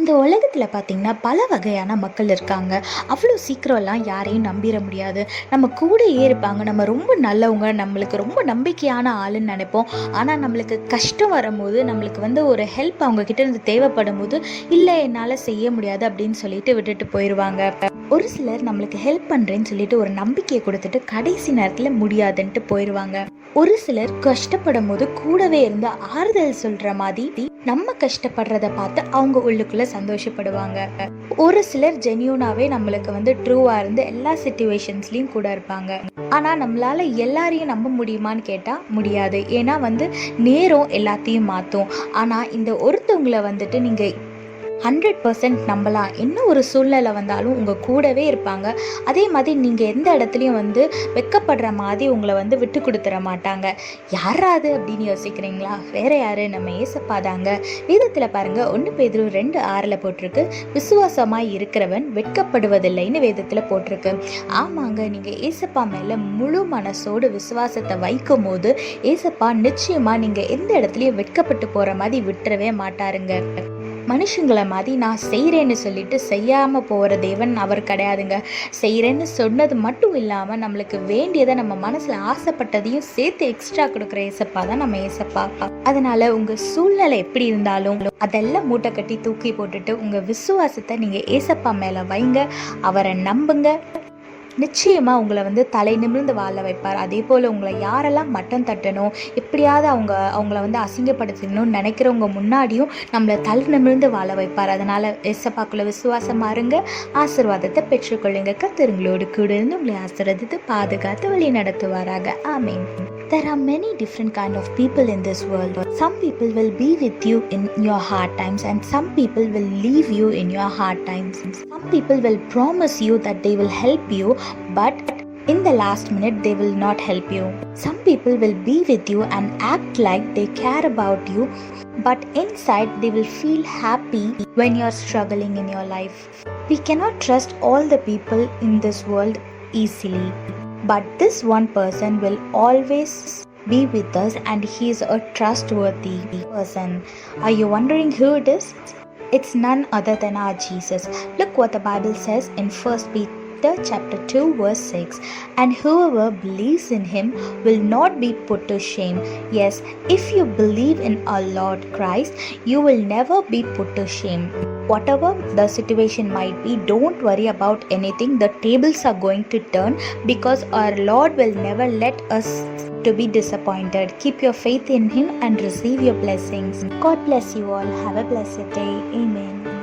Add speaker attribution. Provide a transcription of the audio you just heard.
Speaker 1: இந்த உலகத்தில் பார்த்திங்கன்னா பல வகையான மக்கள் இருக்காங்க. அவ்வளோ சீக்கிரம்லாம் யாரையும் நம்பிட முடியாது. நம்ம கூடயே இருப்பாங்க, நம்ம ரொம்ப நல்லவங்க, நம்மளுக்கு ரொம்ப நம்பிக்கையான ஆளுன்னு நினைப்போம். ஆனால் நம்மளுக்கு கஷ்டம் வரும்போது, நம்மளுக்கு ஒரு ஹெல்ப் அவங்கக்கிட்ட இருந்து தேவைப்படும் போது, இல்லை என்னால் செய்ய முடியாது அப்படின்னு சொல்லிட்டு விட்டுட்டு போயிடுவாங்க. ஒரு சிலர் நம்மளுக்கு ஹெல்ப் பண்ணுறேன்னு சொல்லிட்டு ஒரு நம்பிக்கையை கொடுத்துட்டு கடைசி நேரத்தில் முடியாதுன்ட்டு போயிடுவாங்க. ஒரு சிலர் கஷ்டப்படும் போது கூடவே இருந்து ஆறுதல் சொல்கிற மாதிரி நம்ம கஷ்டப்படுறத பார்த்து அவங்க உள்ளுக்குள்ள சந்தோஷப்படுவாங்க. ஒரு சிலர் ஜென்யூனாவே நம்மளுக்கு ட்ரூவா இருந்து எல்லா சிச்சுவேஷன்ஸ்லயும் கூட இருப்பாங்க. ஆனா நம்மளால எல்லாரையும் நம்ப முடியுமான்னு கேட்டா முடியாது. ஏன்னா நேரம் எல்லாத்தையும் மாத்தும். ஆனா இந்த ஒருத்தவங்களை நீங்க 100% நம்பலாம். என்ன ஒரு சூழ்நிலை வந்தாலும் உங்கள் கூடவே இருப்பாங்க. அதே மாதிரி நீங்கள் எந்த இடத்துலையும் வெட்கப்படுற மாதிரி உங்களை விட்டு கொடுத்துட மாட்டாங்க. யாராது அப்படின்னு யோசிக்கிறீங்களா? வேற யாரு? நம்ம ஏசப்பா தாங்க. வேதத்தில் பாருங்கள், 1 பேதுரு 2:6 போட்டிருக்கு, விசுவாசமாய் இருக்கிறவன் வெட்கப்படுவதில்லைன்னு வேதத்தில் போட்டிருக்கு. ஆமாங்க, நீங்கள் ஏசப்பா மேலே முழு மனசோடு விசுவாசத்தை வைக்கும் போது ஏசப்பா நிச்சயமாக நீங்கள் எந்த இடத்துலையும் வெட்கப்பட்டு போகிற மாதிரி விட்டுறவே மாட்டாருங்க. மனுஷங்களை மாதிரி நான் செய்கிறேன்னு சொல்லிட்டு செய்யாமல் போகிற தேவன் அவர் கிடையாதுங்க. செய்கிறேன்னு சொன்னது மட்டும் இல்லாமல் நம்மளுக்கு வேண்டியதை நம்ம மனசில் ஆசைப்பட்டதையும் சேர்த்து எக்ஸ்ட்ரா கொடுக்குற ஏசப்பா தான் நம்ம ஏசப்பா. அதனால் உங்கள் சூழ்நிலை எப்படி இருந்தாலும் அதெல்லாம் மூட்டை கட்டி தூக்கி போட்டுட்டு உங்கள் விசுவாசத்தை நீங்கள் ஏசப்பா மேலே வைங்க. அவரை நம்புங்க. நிச்சயமாக உங்களை தலை நிமிர்ந்து வாழ வைப்பார். அதே போல் உங்களை யாரெல்லாம் மட்டம் தட்டணும், எப்படியாவது அவங்கள அசிங்கப்படுத்தணும்னு நினைக்கிறவங்க முன்னாடியும் நம்மளை தலை நிமிர்ந்து வாழ வைப்பார். அதனால் ஏசப்பாக்குள்ள விசுவாசமாக இருங்க, ஆசீர்வாதத்தை பெற்றுக்கொள்ளுங்க. கர்த்தருங்களோடு கூட இருந்து உங்களை ஆசீர்வதித்து பாதுகாத்து வழி நடத்துவாராக. ஆமென். There are many different kind of people in this world. Some people will be with you in your hard times and some people will leave you in your hard times. Some people will promise you that they will help you, but in the last minute they will not help you. Some people will be with you and act like they care about you, but inside they will feel happy when you are struggling in your life. We cannot trust all the people in this world easily. But this one person will always be with us and he is a trustworthy person. Are you wondering who it is? It's none other than our Jesus. Look what the Bible says in 1 Peter chapter 2 verse 6. And whoever believes in him will not be put to shame. Yes, if you believe in our Lord Christ, you will never be put to shame. Whatever the situation might be, don't worry about anything. The tables are going to turn because our Lord will never let us to be disappointed. Keep your faith in him and receive your blessings. God bless you all. Have a blessed day. Amen.